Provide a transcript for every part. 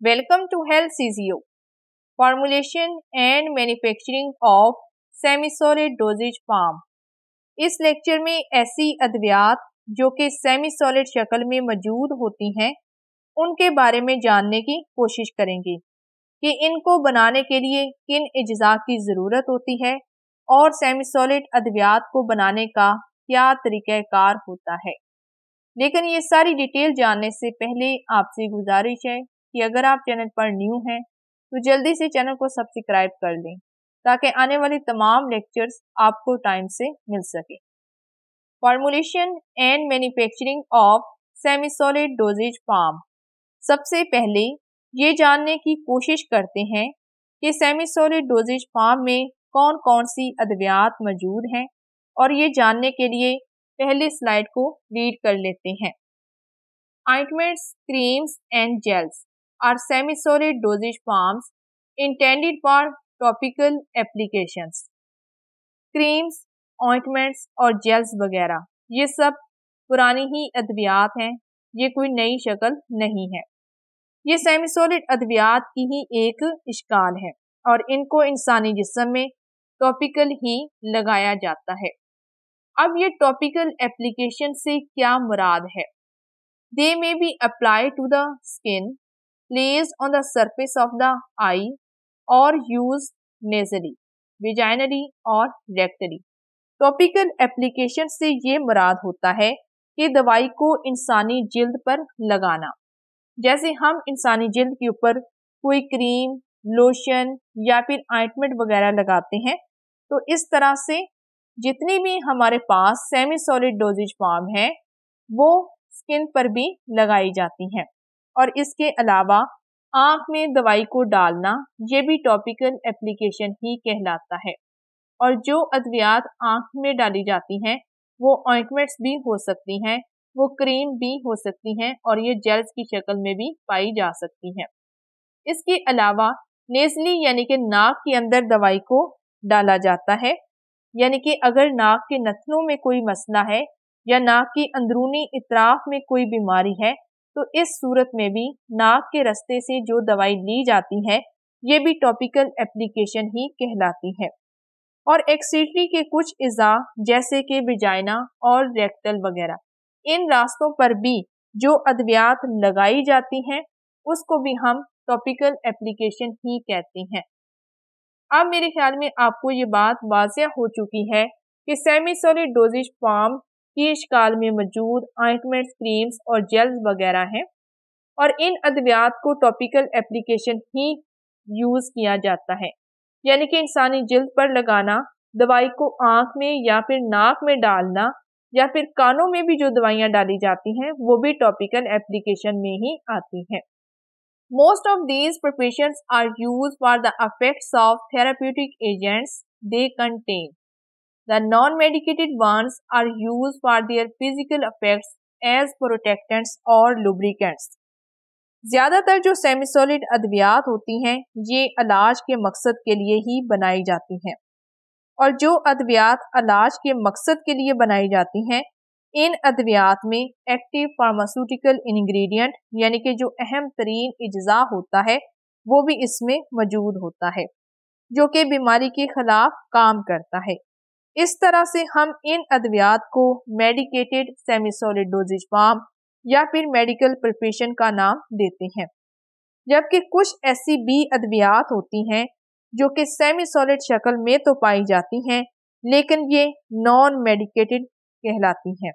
Welcome to Health CZO. Formulation and Manufacturing of Semi-Solid Dosage Form. इस lecture में ऐसी अद्वियात जो कि सेमी सॉलिड शक्ल में मौजूद होती हैं उनके बारे में जानने की कोशिश करेंगे कि इनको बनाने के लिए किन अज्जा की ज़रूरत होती है और सेमी सॉलिड अद्वियात को बनाने का क्या तरीक़ाकार होता है। लेकिन ये सारी डिटेल जानने से पहले आपसे गुजारिश है कि अगर आप चैनल पर न्यू हैं तो जल्दी से चैनल को सब्सक्राइब कर लें ताकि आने वाली तमाम लेक्चर्स आपको टाइम से मिल सके। Formulation and manufacturing of semi solid dosages form. सबसे पहले ये जानने की कोशिश करते हैं कि सेमी सॉलिड डोजेज फॉर्म में कौन कौन सी अद्वियात मौजूद हैं और ये जानने के लिए पहले स्लाइड को रीड कर लेते हैं। Ointments, creams and gels are semi-solid dosage forms intended for topical applications. Creams, ointments और gels वगैरह ये सब पुरानी ही अद्वियात हैं, ये कोई नई शक्ल नहीं है। ये सेमी सॉलिड अद्वियात की ही एक इश्काल है और इनको इंसानी जिस्म में टॉपिकल ही लगाया जाता है। अब ये टॉपिकल एप्लीकेशन से क्या मुराद है? They may be applied to the skin, placed on the surface of the eye or used nasally, vaginally और rectally. टॉपिकल एप्लीकेशन से ये मुराद होता है कि दवाई को इंसानी जिल्द पर लगाना। जैसे हम इंसानी जिल्द के ऊपर कोई क्रीम, लोशन या फिर ऑइंटमेंट वगैरह लगाते हैं, तो इस तरह से जितनी भी हमारे पास सेमी सॉलिड डोजेज फॉर्म है वो स्किन पर भी लगाई जाती हैं। और इसके अलावा आँख में दवाई को डालना ये भी टॉपिकल एप्लीकेशन ही कहलाता है। और जो अद्वियात आँख में डाली जाती हैं वो ऑइंटमेंट्स भी हो सकती हैं, वो क्रीम भी हो सकती हैं और ये जेल्स की शक्ल में भी पाई जा सकती हैं। इसके अलावा नेज़ली यानी कि नाक के अंदर दवाई को डाला जाता है, यानी कि अगर नाक के नथनों में कोई मसला है या नाक की अंदरूनी इतराफ में कोई बीमारी है तो इस सूरत में भी नाक के रास्ते से जो दवाई ली जाती है ये भी टॉपिकल एप्लीकेशन ही कहलाती है। और एक्सेसरी के कुछ अज़ा जैसे कि विजाइना और रेक्टल वगैरह, इन रास्तों पर भी जो अद्वियात लगाई जाती हैं उसको भी हम टॉपिकल एप्लीकेशन ही कहते हैं। अब मेरे ख्याल में आपको ये बात वाज़ेह हो चुकी है कि सेमी सॉलिड डोजेज फॉर्म की इश्काल में मौजूद ऑइंटमेंट्स, क्रीम्स और जेल्स वगैरह हैं और इन अद्वियात को टॉपिकल एप्लीकेशन ही यूज़ किया जाता है, यानी कि इंसानी जिल्द पर लगाना, दवाई को आँख में या फिर नाक में डालना या फिर कानों में भी जो दवाइयाँ डाली जाती हैं वो भी टॉपिकल एप्लीकेशन में ही आती हैं। Most of these preparations are used for the effects of therapeutic agents they contain. The non-medicated ones are used for their physical effects as protectants और lubricants. ज़्यादातर जो सेमी सॉलिड अद्वियात होती हैं ये इलाज के मकसद के लिए ही बनाई जाती हैं और जो अद्वियात इलाज के मकसद के लिए बनाई जाती हैं इन अद्वियात में एक्टिव फार्मास्यूटिकल इंग्रेडिएंट यानी कि जो अहम तरीन अज्जा होता है वो भी इसमें मौजूद होता है जो कि बीमारी के खिलाफ काम करता है। इस तरह से हम इन अद्वियात को medicated semi solid dosages form या फिर मेडिकल प्रिपरेशन का नाम देते हैं। जबकि कुछ ऐसी भी अद्वियात होती हैं जो कि सेमी सॉलिड शक्ल में तो पाई जाती हैं लेकिन ये नॉन मेडिकेटेड कहलाती हैं,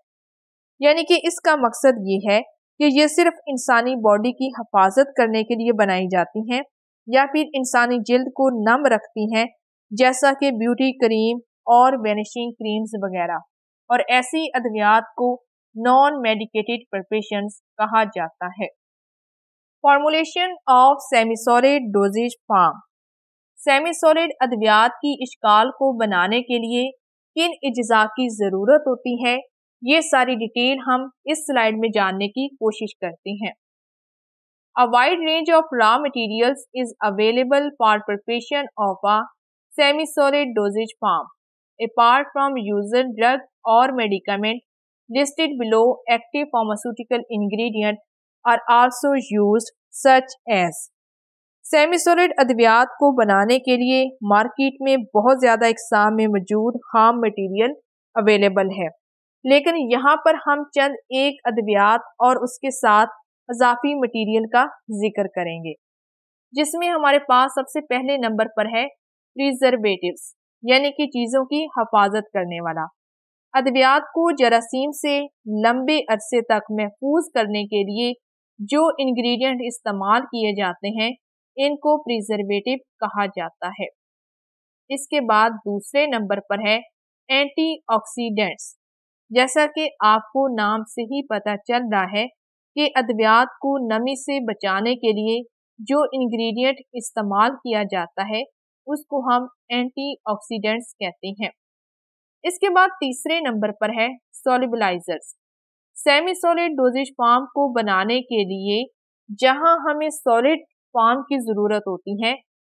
यानी कि इसका मकसद ये है कि ये सिर्फ इंसानी बॉडी की हिफाजत करने के लिए बनाई जाती हैं या फिर इंसानी जिल्द को नम रखती हैं, जैसा कि ब्यूटी क्रीम और वेनिशिंग क्रीम्स वगैरह। और ऐसी अद्वियात को नॉन मेडिकेटेड प्रिपरेशंस कहा जाता है। Formulation of semi solid dosages form. Semi solid अद्वियात की इश्काल को बनाने के लिए किन अज्जा की ज़रूरत होती है ये सारी डिटेल हम इस स्लाइड में जानने की कोशिश करते हैं। A wide range of raw materials is available for preparation of a semi-solid dosage form. Apart from user drug or medicament listed below, active pharmaceutical ingredients are also used such as semi solid अद्वियात को बनाने के लिए market में बहुत ज़्यादा इकसाम में मौजूद खाम मटेरियल अवेलेबल है, लेकिन यहाँ पर हम चंद एक अद्वियात और उसके साथ इजाफी मटेरियल का जिक्र करेंगे, जिसमें हमारे पास सबसे पहले नंबर पर है प्रिजर्वेटिव्स, यानी कि चीज़ों की हिफाजत करने वाला। अद्वियात को जरासीम से लंबे अरसे तक महफूज करने के लिए जो इंग्रेडिएंट इस्तेमाल किए जाते हैं, इनको प्रिजर्वेटिव कहा जाता है। इसके बाद दूसरे नंबर पर है एंटीऑक्सीडेंट्स। जैसा कि आपको नाम से ही पता चल रहा है कि अद्वियात को नमी से बचाने के लिए जो इंग्रेडिएंट इस्तेमाल किया जाता है उसको हम एंटीऑक्सीडेंट्स कहते हैं। इसके बाद तीसरे नंबर पर है सॉल्युबलाइजर्स। सेमी सॉलिड डोजेज फॉर्म को बनाने के लिए जहां हमें सॉलिड फॉर्म की ज़रूरत होती है,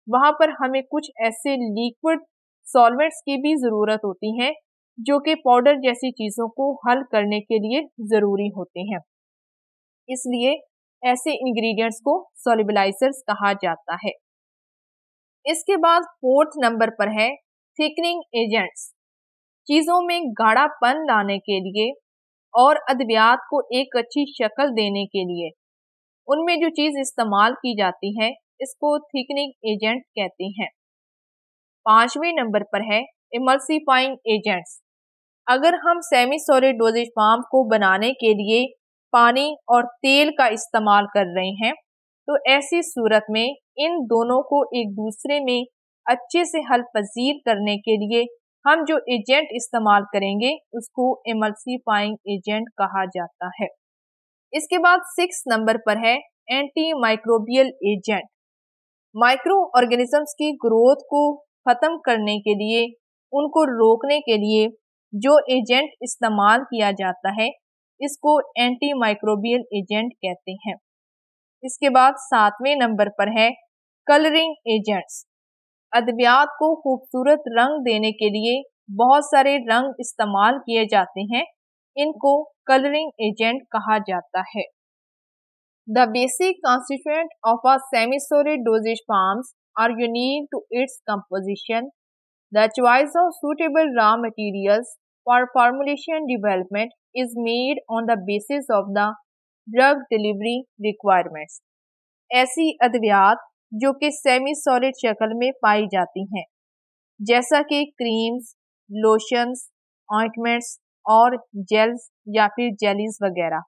वहां पर हमें कुछ ऐसे लिक्विड सॉल्वेंट्स की भी ज़रूरत होती है जो कि पाउडर जैसी चीज़ों को हल करने के लिए ज़रूरी होते हैं। इसलिए ऐसे इंग्रेडिएंट्स को सॉल्युबलाइजर्स कहा जाता है। इसके बाद फोर्थ नंबर पर है थिकनिंग एजेंट्स। चीज़ों में गाढ़ापन लाने के लिए और अद्वियात को एक अच्छी शक्ल देने के लिए उनमें जो चीज़ इस्तेमाल की जाती है इसको थिकनिंग एजेंट कहते हैं। पांचवें नंबर पर है इमल्सिफाइंग एजेंट्स। अगर हम सेमी सॉलिड डोजेज फॉर्म को बनाने के लिए पानी और तेल का इस्तेमाल कर रहे हैं, तो ऐसी सूरत में इन दोनों को एक दूसरे में अच्छे से हल पजीर करने के लिए हम जो एजेंट इस्तेमाल करेंगे उसको इमल्सिफाइंग एजेंट कहा जाता है। इसके बाद 6 नंबर पर है anti microbial agent. Micro organisms की ग्रोथ को खत्म करने के लिए, उनको रोकने के लिए जो एजेंट इस्तेमाल किया जाता है इसको एंटी माइक्रोबियल एजेंट कहते हैं। इसके बाद 7वें नंबर पर है कलरिंग एजेंट्स। अद्वियात को खूबसूरत रंग देने के लिए बहुत सारे रंग इस्तेमाल किए जाते हैं, इनको कलरिंग एजेंट कहा जाता है। The basic constituent of a semi-solid dosage forms are unique to its composition. The choice of suitable raw materials for formulation development is made on the basis of the drug delivery requirements. ऐसी अद्वियात जो कि semi solid शक्ल में पाई जाती हैं, जैसा कि creams, lotions, ointments और जेल्स या फिर जेलीज वगैरह,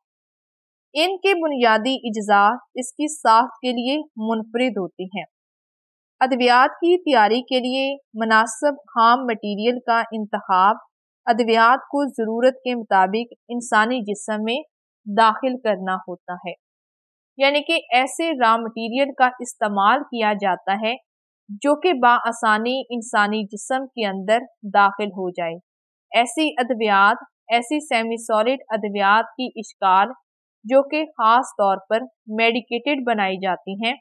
इनके बुनियादी इज्जा इसकी साख्त के लिए मुनफरिद होती हैं। अद्वियात की तैयारी के लिए मुनासिब खाम मटीरियल का इंतखाब अद्वियात को ज़रूरत के मुताबिक इंसानी जिस्म में दाखिल करना होता है, यानी कि ऐसे रॉ मटीरियल का इस्तेमाल किया जाता है जो कि बाआसानी इंसानी जिस्म के अंदर दाखिल हो जाए। ऐसी अद्वियात, ऐसी सेमी सॉलिड अद्वियात की इश्काल जो कि ख़ास तौर पर मेडिकेटेड बनाई जाती हैं,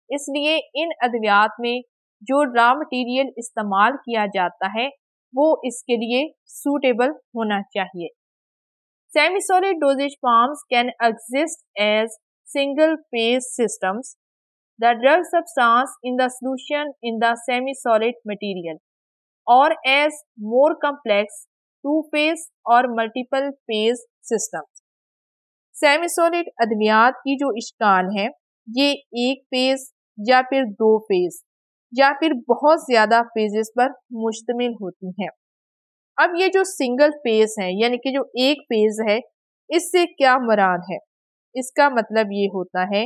इसलिए इन अद्वियात में जो रॉ मटीरियल इस्तेमाल किया जाता है वो इसके लिए सूटेबल होना चाहिए। Semi solid dosage forms can exist as single phase systems. The drug substance in the solution in the semi-solid material, or as more complex two-phase or multiple phase systems. Semi solid अद्वियात की जो इश्काल है ये एक phase या फिर 2 phase या फिर बहुत ज़्यादा फेजेस पर मुश्तमिल होती हैं। अब ये जो सिंगल फेज है यानी कि जो एक फेज है, इससे क्या मुराद है? इसका मतलब ये होता है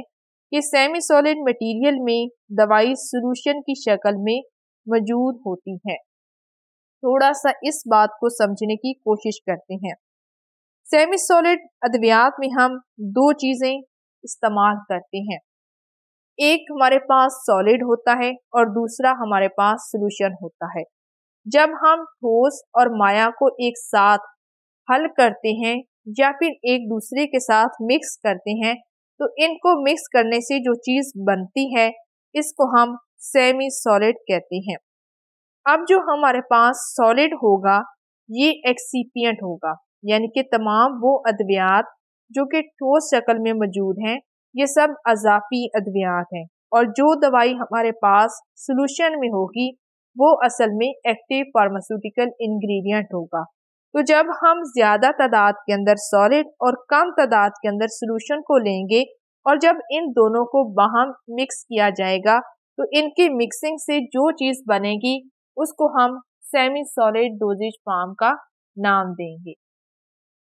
कि सेमी सॉलिड मटेरियल में दवाई सॉल्यूशन की शक्ल में मौजूद होती है। थोड़ा सा इस बात को समझने की कोशिश करते हैं। सेमी सॉलिड अद्वियात में हम 2 चीज़ें इस्तेमाल करते हैं, एक हमारे पास सॉलिड होता है और दूसरा हमारे पास सॉल्यूशन होता है। जब हम ठोस और माया को एक साथ हल करते हैं या फिर एक दूसरे के साथ मिक्स करते हैं, तो इनको मिक्स करने से जो चीज़ बनती है इसको हम सेमी सॉलिड कहते हैं। अब जो हमारे पास सॉलिड होगा ये एक्सीपिएंट होगा, यानी कि तमाम वो अद्वियात जो कि ठोस शक्ल में मौजूद हैं ये सब अजाफी अद्वियात हैं और जो दवाई हमारे पास सोल्यूशन में होगी वो असल में एक्टिव फार्मास्यूटिकल इंग्रेडिएंट होगा। तो जब हम ज्यादा तादाद के अंदर सॉलिड और कम तादाद के अंदर सोल्यूशन को लेंगे और जब इन दोनों को बाहम मिक्स किया जाएगा तो इनकी मिक्सिंग से जो चीज बनेगी उसको हम सेमी सॉलिड डोजेज फॉर्म का नाम देंगे।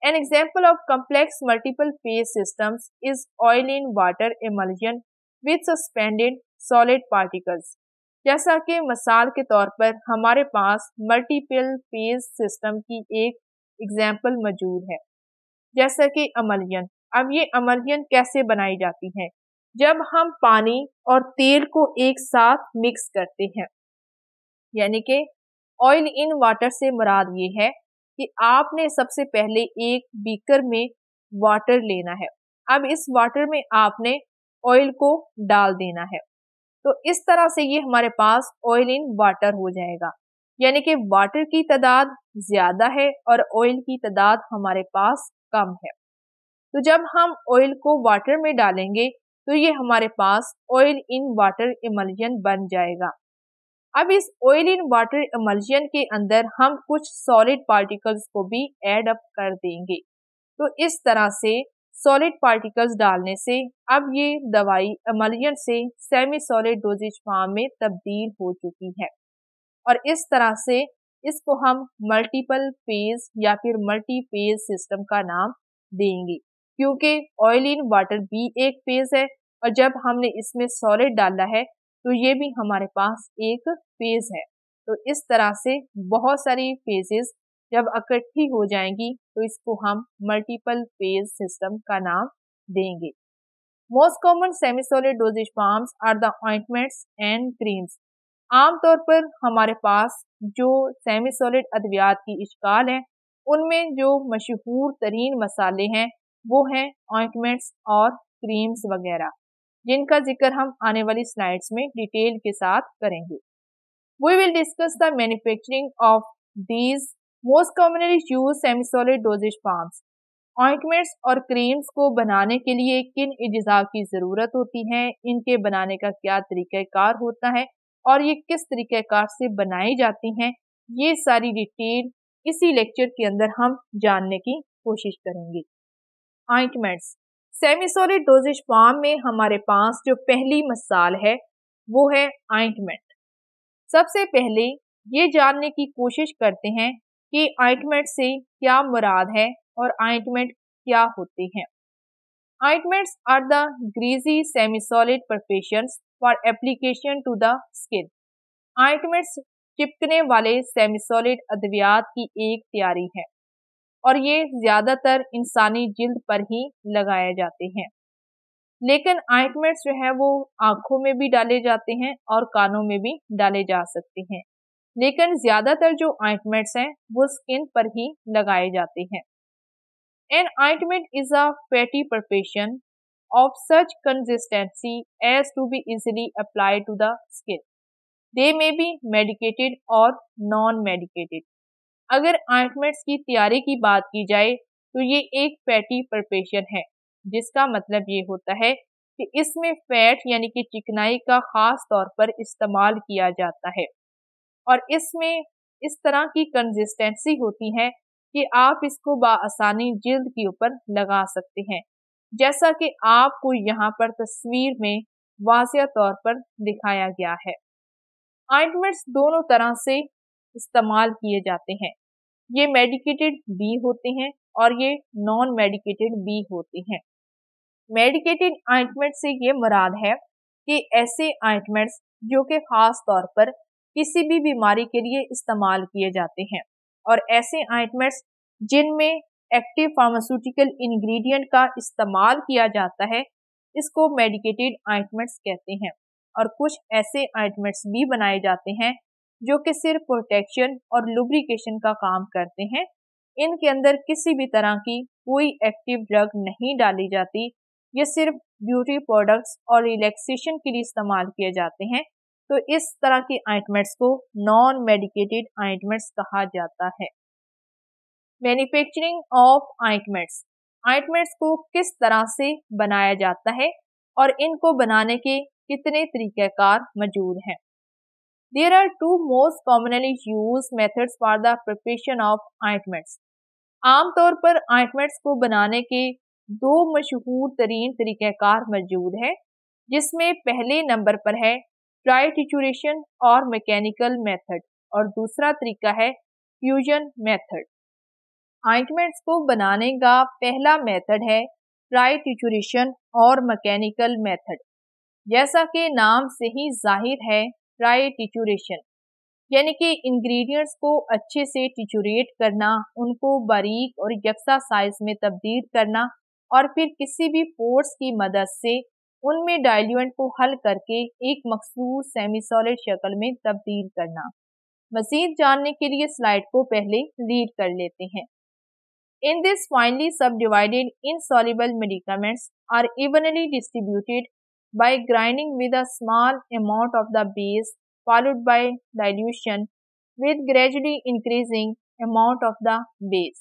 An example of complex multiple phase systems is oil in water emulsion with suspended solid particles। जैसा कि मिसाल के तौर पर हमारे पास मल्टीपल फेज सिस्टम की एक एग्जाम्पल मौजूद है, जैसा कि अमलियन। अब ये अमलियन कैसे बनाई जाती है? जब हम पानी और तेल को एक साथ मिक्स करते हैं, यानी कि ऑयल इन वाटर से मुराद ये है कि आपने सबसे पहले एक बीकर में वाटर लेना है। अब इस वाटर में आपने ऑयल को डाल देना है। तो इस तरह से ये हमारे पास ऑयल इन वाटर हो जाएगा, यानी कि वाटर की तादाद ज्यादा है और ऑयल की तादाद हमारे पास कम है। तो जब हम ऑयल को वाटर में डालेंगे तो ये हमारे पास ऑयल इन वाटर इमल्जन बन जाएगा। अब इस ऑयल इन वाटर इमल्जन के अंदर हम कुछ सॉलिड पार्टिकल्स को भी ऐड अप कर देंगे। तो इस तरह से सॉलिड पार्टिकल्स डालने से अब ये दवाई इमल्जन से सेमी सॉलिड डोजेज फॉर्म में तब्दील हो चुकी है और इस तरह से इसको हम मल्टीपल फेज या फिर मल्टी फेज सिस्टम का नाम देंगे, क्योंकि ऑयल इन वाटर भी एक फेज है और जब हमने इसमें सॉलिड डाला है तो ये भी हमारे पास एक फेज है। तो इस तरह से बहुत सारी फेजेस जब इकट्ठी हो जाएंगी तो इसको हम मल्टीपल फेज सिस्टम का नाम देंगे। Most common semi solid dosage forms are the ointments and creams. आमतौर पर हमारे पास जो सेमी सॉलिड अद्वियात की इश्काल है उनमें जो मशहूर तरीन मसाले हैं वो हैं ऑइंटमेंट्स और क्रीम्स वगैरह, जिनका जिक्र हम आने वाली स्लाइड्स में डिटेल के साथ करेंगे। We will discuss the manufacturing of these most commonly used semi-solid dosage forms। Ointments और क्रीम्स को बनाने के लिए किन अज्जा की ज़रूरत होती है, इनके बनाने का क्या तरीक़ाकार होता है और ये किस तरीक़ाकार से बनाई जाती हैं, ये सारी डिटेल इसी लेक्चर के अंदर हम जानने की कोशिश करेंगे। Ointments semi solid dosages form में हमारे पास जो पहली मिसाल है वो है ऑइंटमेंट। सबसे पहले ये जानने की कोशिश करते हैं कि ऑइंटमेंट से क्या मुराद है और ऑइंटमेंट क्या होते हैं। Ointments are the greasy semi solid preparations for application to the skin. Ointments चिपकने वाले सेमी सॉलिड अद्वियात की एक तैयारी है और ये ज्यादातर इंसानी जिल्द पर ही लगाए जाते हैं, लेकिन ऑइंटमेंट्स जो है वो आंखों में भी डाले जाते हैं और कानों में भी डाले जा सकते हैं, लेकिन ज्यादातर जो ऑइंटमेंट्स हैं वो स्किन पर ही लगाए जाते हैं। An ointment is a fatty preparation of such consistency as to be easily applied to the skin. They may be medicated और नॉन मेडिकेटेड। अगर ऑइंटमेंट्स की तैयारी की बात की जाए तो ये एक फैटी प्रिपरेशन है, जिसका मतलब ये होता है कि इसमें फैट यानी कि चिकनाई का खास तौर पर इस्तेमाल किया जाता है और इसमें इस तरह की कंसिस्टेंसी होती है कि आप इसको बाआसानी जिल्द के ऊपर लगा सकते हैं, जैसा कि आपको यहाँ पर तस्वीर में वाज़िह तौर पर दिखाया गया है। ऑइंटमेंट्स दोनों तरह से इस्तेमाल किए जाते हैं, ये मेडिकेटेड भी होते हैं और ये नॉन मेडिकेटेड भी होते हैं। मेडिकेटेड ऑइंटमेंट से ये मुराद है कि ऐसे ऑइंटमेंट्स जो कि खास तौर पर किसी भी बीमारी के लिए इस्तेमाल किए जाते हैं और ऐसे ऑइंटमेंट्स जिनमें एक्टिव फार्मास्यूटिकल इंग्रेडिएंट का इस्तेमाल किया जाता है, इसको मेडिकेटेड ऑइंटमेंट्स कहते हैं। और कुछ ऐसे ऑइंटमेंट्स भी बनाए जाते हैं जो कि सिर्फ प्रोटेक्शन और लुब्रिकेशन का काम करते हैं। इनके अंदर किसी भी तरह की कोई एक्टिव ड्रग नहीं डाली जाती, ये सिर्फ ब्यूटी प्रोडक्ट्स और रिलैक्सेशन के लिए इस्तेमाल किए जाते हैं। तो इस तरह की ऑइंटमेंट्स को नॉन मेडिकेटेड ऑइंटमेंट्स कहा जाता है। Manufacturing of ointments. ऑइंटमेंट्स को किस तरह से बनाया जाता है और इनको बनाने के कितने तरीक़ाकार मौजूद हैं। There are two most commonly used methods for the preparation of ointments. आमतौर पर ऑइंटमेंट्स को बनाने के दो मशहूर तरीन तरीक़ाकार मौजूद हैं, जिसमें पहले नंबर पर है ट्राइटिचुरेशन और मैकेनिकल मेथड और दूसरा तरीका है फ्यूजन मेथड। ऑइंटमेंट्स को बनाने का पहला मेथड है ट्राइटिचुरेशन और मैकेनिकल मेथड। जैसा कि नाम से ही जाहिर है, ट्राइटिचुरेशन यानी कि इंग्रेडिएंट्स को अच्छे से टिचुरेट करना, उनको बारीक और यकसा साइज में तब्दील करना और फिर किसी भी फोर्स की मदद से उनमें डाइल्यूएंट को हल करके एक मखसूस सेमी सॉलिड शक्ल में तब्दील करना। मज़ीद जानने के लिए स्लाइड को पहले रीड कर लेते हैं। In this finely subdivided insoluble medicaments are evenly distributed by grinding with a small amount of the base followed by dilution with gradually increasing amount of the base।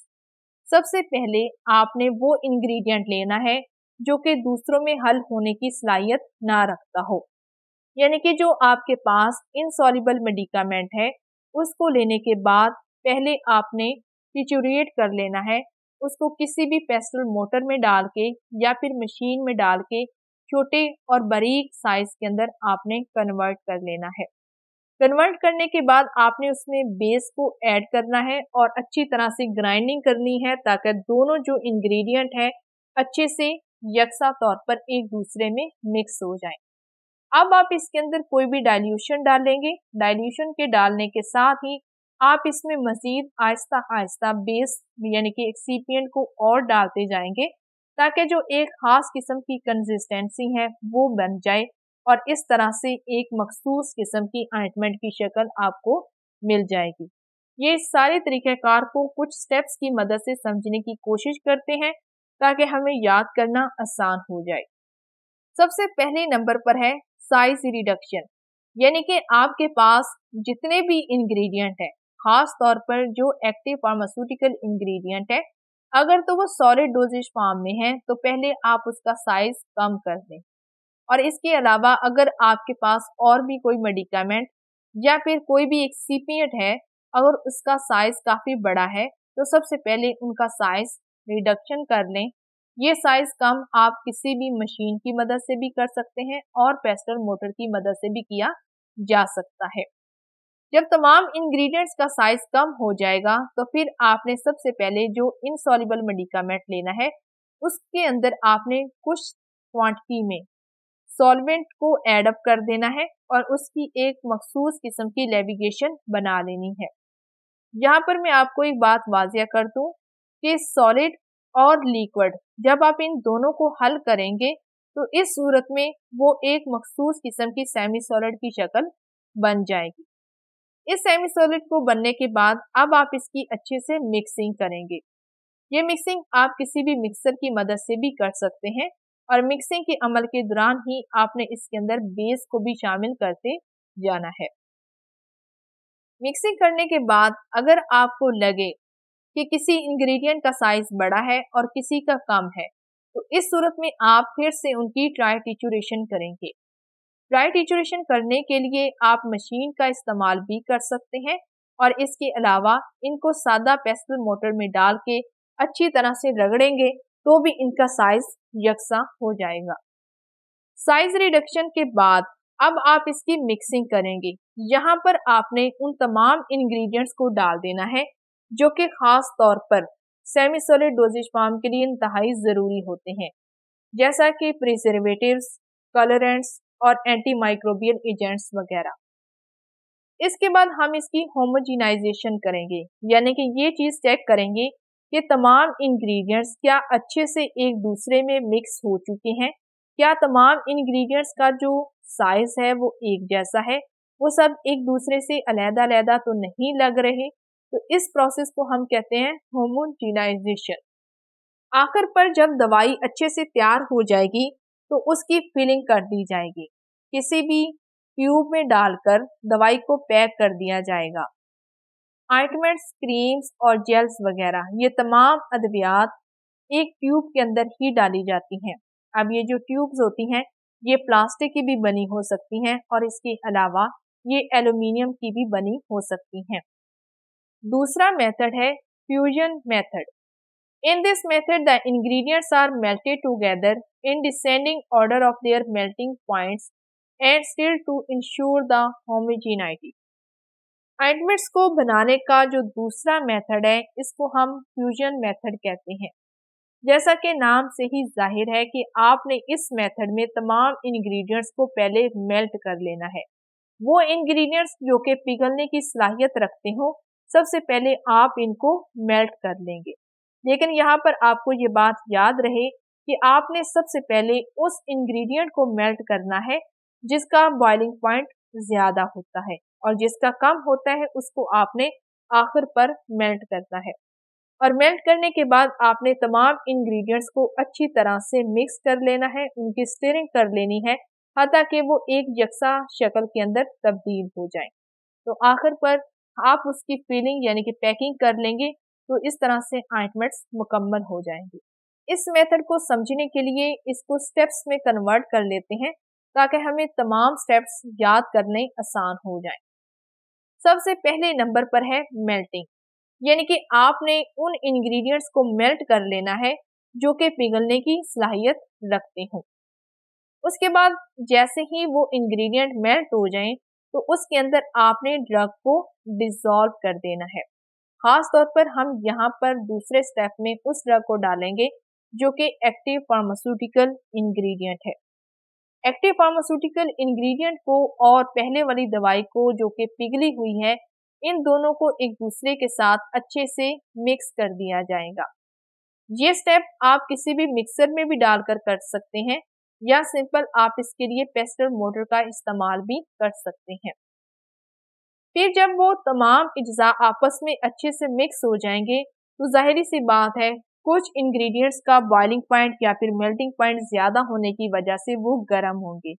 सबसे पहले आपने वो इंग्रेडिएंट लेना है जो कि दूसरों में हल होने की सलाहियत ना रखता हो, यानी कि जो आपके पास इनसॉल्युबल मेडिकामेंट है उसको लेने के बाद पहले आपने टिचुरेट कर लेना है, उसको किसी भी पेस्टल मोटर में डाल के या फिर मशीन में डाल के छोटे और बारीक साइज के अंदर आपने कन्वर्ट कर लेना है। कन्वर्ट करने के बाद आपने उसमें बेस को ऐड करना है और अच्छी तरह से ग्राइंडिंग करनी है ताकि दोनों जो इंग्रेडिएंट है अच्छे से यकसा तौर पर एक दूसरे में मिक्स हो जाएं। अब आप इसके अंदर कोई भी डाइल्यूशन डालेंगे। डाइल्यूशन के डालने के साथ ही आप इसमें मजीद आहिस्ता आहिस्ता बेस यानी कि एक्सीपिएंट को और डालते जाएंगे ताकि जो एक खास किस्म की कंसिस्टेंसी है वो बन जाए और इस तरह से एक मखसूस किस्म की ऑइंटमेंट की शक्ल आपको मिल जाएगी। ये सारे तरीक़ाकार को कुछ स्टेप्स की मदद से समझने की कोशिश करते हैं ताकि हमें याद करना आसान हो जाए। सबसे पहले नंबर पर है साइज रिडक्शन, यानी कि आपके पास जितने भी इंग्रेडिएंट है, खास तौर पर जो एक्टिव फार्मास्यूटिकल इंग्रेडिएंट है, अगर तो वो सॉलिड डोजेज फॉर्म में है तो पहले आप उसका साइज कम कर दें। और इसके अलावा अगर आपके पास और भी कोई मेडिकामेंट या फिर कोई भी एक्सीपिएंट है, अगर उसका साइज काफ़ी बड़ा है तो सबसे पहले उनका साइज रिडक्शन कर लें। ये साइज कम आप किसी भी मशीन की मदद से भी कर सकते हैं और पेस्टल मोटर की मदद से भी किया जा सकता है। जब तमाम इंग्रेडिएंट्स का साइज कम हो जाएगा तो फिर आपने सबसे पहले जो इनसॉल्युबल मेडिकामेंट लेना है उसके अंदर आपने कुछ क्वांटिटी में सॉल्वेंट को ऐड अप कर देना है और उसकी एक मखसूस किस्म की लेविगेशन बना लेनी है। यहाँ पर मैं आपको एक बात वाजिया कर दूं कि सॉलिड और लिक्विड जब आप इन दोनों को हल करेंगे तो इस सूरत में वो एक मखसूस किस्म की सेमी सॉलिड की शक्ल बन जाएगी। इस सेमी सॉलिड को बनने के बाद अब आप इसकी अच्छे से मिक्सिंग करेंगे। ये मिक्सिंग आप किसी भी मिक्सर की मदद से भी कर सकते हैं और मिक्सिंग के अमल के दौरान ही आपने इसके अंदर बेस को भी शामिल करते जाना है। मिक्सिंग करने के बाद अगर आपको लगे कि किसी इंग्रेडिएंट का साइज बड़ा है और किसी का कम है तो इस सूरत में आप फिर से उनकी ट्राइटिचुरेशन करेंगे। ट्राइटिचुरेशन करने के लिए आप मशीन का इस्तेमाल भी कर सकते हैं और इसके अलावा इनको सादा पेस्टल मोटर में डाल के अच्छी तरह से रगड़ेंगे तो भी इनका साइज यकसा हो जाएगा। साइज रिडक्शन के बाद अब आप इसकी मिक्सिंग करेंगे। यहाँ पर आपने उन तमाम इंग्रेडिएंट्स को डाल देना है जो कि खास तौर पर सेमी सॉलिड डोजेज फॉर्म के लिए इंतहाई ज़रूरी होते हैं, जैसा कि प्रिजर्वेटिव्स, कलरेंट्स और एंटी माइक्रोबियल एजेंट्स वगैरह। इसके बाद हम इसकी होमोजिनाइजेशन करेंगे, यानी कि ये चीज़ चेक करेंगे कि तमाम इंग्रेडिएंट्स क्या अच्छे से एक दूसरे में मिक्स हो चुके हैं, क्या तमाम इंग्रेडिएंट्स का जो साइज है वो एक जैसा है, वो सब एक दूसरे से अलग-अलग तो नहीं लग रहे। तो इस प्रोसेस को हम कहते हैं होमोजिनाइजेशन। आखिर पर जब दवाई अच्छे से तैयार हो जाएगी तो उसकी फिलिंग कर दी जाएगी। किसी भी ट्यूब में डालकर दवाई को पैक कर दिया जाएगा। ऑइंटमेंट्स, क्रीम्स और जेल्स वगैरह ये तमाम अद्वियात एक ट्यूब के अंदर ही डाली जाती हैं। अब ये जो ट्यूब्स होती हैं ये प्लास्टिक की भी बनी हो सकती हैं और इसके अलावा ये एल्यूमिनियम की भी बनी हो सकती हैं। दूसरा मेथड है fusion method. In this method, the ingredients are melted together in descending order of their melting points and still to ensure the homogeneity. Ointments को बनाने का जो दूसरा मेथड है इसको हम फ्यूजन मेथड कहते हैं। जैसा कि नाम से ही जाहिर है कि आपने इस मेथड में तमाम इंग्रेडिएंट्स को पहले मेल्ट कर लेना है। वो इंग्रेडिएंट्स जो कि पिघलने की सलाहियत रखते हो सबसे पहले आप इनको मेल्ट कर लेंगे। लेकिन यहाँ पर आपको ये बात याद रहे कि आपने सबसे पहले उस इंग्रेडिएंट को मेल्ट करना है जिसका बॉइलिंग पॉइंट ज्यादा होता है और जिसका कम होता है उसको आपने आखिर पर मेल्ट करना है। और मेल्ट करने के बाद आपने तमाम इंग्रेडिएंट्स को अच्छी तरह से मिक्स कर लेना है, उनकी स्टीयरिंग कर लेनी है हत्ता कि वो एक यकसा शक्ल के अंदर तब्दील हो जाए। तो आखिर पर आप उसकी फीलिंग यानी कि पैकिंग कर लेंगे तो इस तरह से ऑइंटमेंट्स मुकम्मल हो जाएंगे। इस मेथड को समझने के लिए इसको स्टेप्स में कन्वर्ट कर लेते हैं ताकि हमें तमाम स्टेप्स याद करने आसान हो जाएं। सबसे पहले नंबर पर है मेल्टिंग, यानी कि आपने उन इंग्रेडिएंट्स को मेल्ट कर लेना है जो कि पिघलने की सलाहियत रखते हों। उसके बाद जैसे ही वो इंग्रेडिएंट मेल्ट हो जाएं तो उसके अंदर आपने ड्रग को डिसॉल्व कर देना है। खास तौर पर हम यहाँ पर दूसरे स्टेप में उस ड्रग को डालेंगे जो कि एक्टिव फार्मास्यूटिकल इंग्रेडिएंट है। एक्टिव फार्मास्यूटिकल इंग्रेडिएंट को और पहले वाली दवाई को जो कि पिघली हुई है इन दोनों को एक दूसरे के साथ अच्छे से मिक्स कर दिया जाएगा। ये स्टेप आप किसी भी मिक्सर में भी डालकर कर सकते हैं या सिंपल आप इसके लिए पेस्टल मोटर का इस्तेमाल भी कर सकते हैं। फिर जब वो तमाम अज्जा आपस में अच्छे से मिक्स हो जाएंगे तो जाहिर सी बात है कुछ इंग्रेडिएंट्स का बॉइलिंग पॉइंट या फिर मेल्टिंग पॉइंट ज्यादा होने की वजह से वो गर्म होंगे।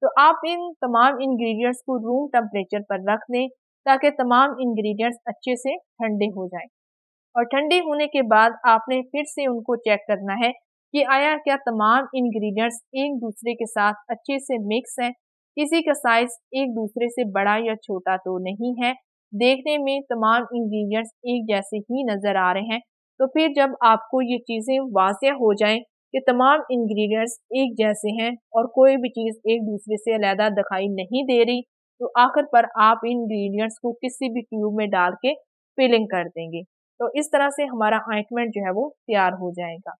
तो आप इन तमाम इंग्रेडिएंट्स को रूम टेम्परेचर पर रख दें ताकि तमाम इंग्रेडिएंट्स अच्छे से ठंडे हो जाएं। और ठंडे होने के बाद आपने फिर से उनको चेक करना है कि आया क्या तमाम इंग्रेडिएंट्स एक दूसरे के साथ अच्छे से मिक्स हैं, किसी का साइज एक दूसरे से बड़ा या छोटा तो नहीं है, देखने में तमाम इंग्रेडिएंट्स एक जैसे ही नजर आ रहे हैं। तो फिर जब आपको ये चीजें वाज़ेह हो जाएं कि तमाम इंग्रेडिएंट्स एक जैसे हैं और कोई भी चीज एक दूसरे से अलग दिखाई नहीं दे रही तो आखिर पर आप इन इंग्रेडिएंट्स को किसी भी ट्यूब में डाल के फिलिंग कर देंगे। तो इस तरह से हमारा ऑइंटमेंट जो है वो तैयार हो जाएगा।